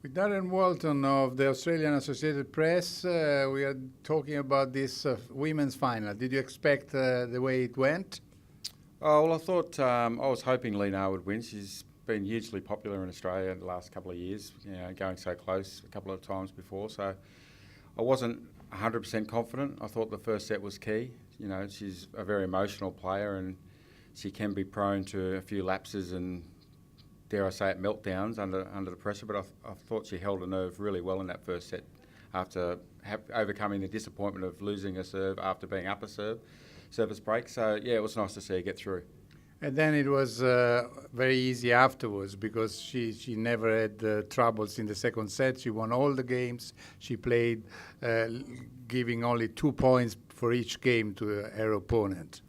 With Darren Walton of the Australian Associated Press, we are talking about this women's final. Did you expect the way it went? Oh, well, I thought I was hoping Lee Na would win. She's been hugely popular in Australia in the last couple of years, going so close a couple of times before. So I wasn't 100% confident. I thought the first set was key. She's a very emotional player and she can be prone to a few lapses and, dare I say it, meltdowns under the pressure. But I thought she held her nerve really well in that first set after overcoming the disappointment of losing a serve after being up a service break. So, yeah, it was nice to see her get through. And then it was very easy afterwards because she never had troubles in the second set. She won all the games. She played giving only 2 points for each game to her opponent.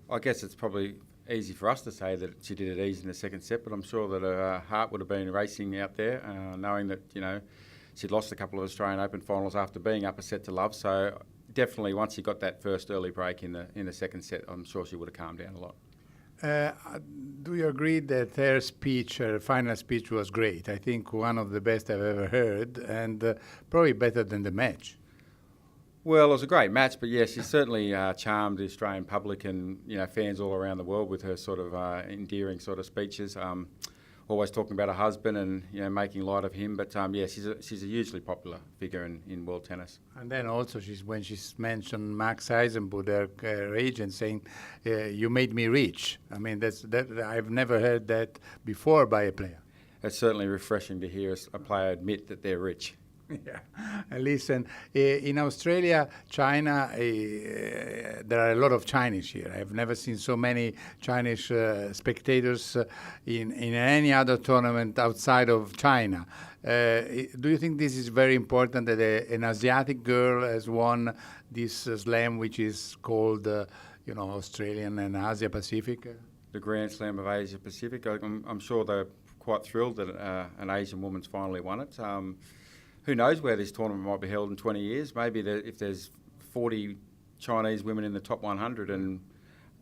I guess it's probably easy for us to say that she did it easy in the second set, but I'm sure that her heart would have been racing out there, knowing that, she'd lost a couple of Australian Open finals after being up a set to love. So definitely once she got that first early break in the second set, I'm sure she would have calmed down a lot. Do you agree that her speech, her final speech, was great? I think one of the best I've ever heard, and probably better than the match. Well, it was a great match, but yes, she certainly charmed the Australian public and fans all around the world with her sort of endearing sort of speeches. Always talking about her husband and making light of him, but she's a hugely popular figure in world tennis. And then also when she's mentioned Max Eisenbuch, her agent, saying, "You made me rich." I mean, that I've never heard that before by a player. It's certainly refreshing to hear a player admit that they're rich. Yeah, listen, in Australia, China, there are a lot of Chinese here. I've never seen so many Chinese spectators in any other tournament outside of China. Do you think this is very important that an Asiatic girl has won this slam, which is called, Australian and Asia Pacific? The Grand Slam of Asia Pacific. I'm sure they're quite thrilled that an Asian woman's finally won it. Who knows where this tournament might be held in 20 years? Maybe if there's 40 Chinese women in the top 100 and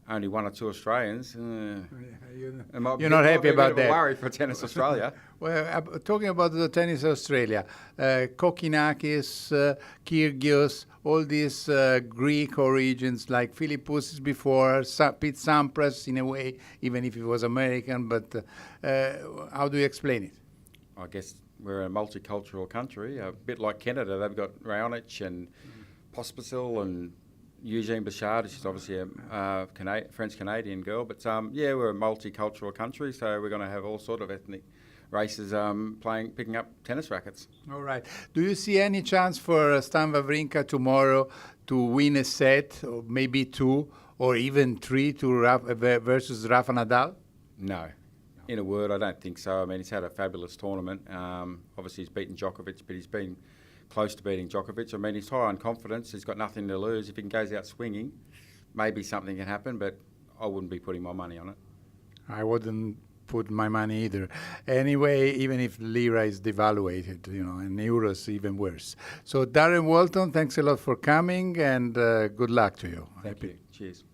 only 1 or 2 Australians, you're not happy about that. Worry for Tennis Australia. Well, talking about the Tennis Australia, Kokkinakis, Kyrgios, all these Greek origins like Philippus before, Pete Sampras in a way, even if he was American. But how do you explain it? I guess we're a multicultural country, a bit like Canada. They've got Raonic and Pospisil and Eugene Bouchard, which is obviously a French-Canadian girl. But we're a multicultural country, so we're going to have all sort of ethnic races picking up tennis rackets. All right. Do you see any chance for Stan Wawrinka tomorrow to win a set, or maybe 2, or even 3 versus Rafa Nadal? No. In a word, I don't think so. I mean, he's had a fabulous tournament. Obviously, he's beaten Djokovic, but he's been close to beating Djokovic. I mean, he's high on confidence. He's got nothing to lose. If he goes out swinging, maybe something can happen, but I wouldn't be putting my money on it. I wouldn't put my money either. Anyway, even if lira is devaluated, and euros even worse. So, Darren Walton, thanks a lot for coming, and good luck to you. Thank you. Cheers.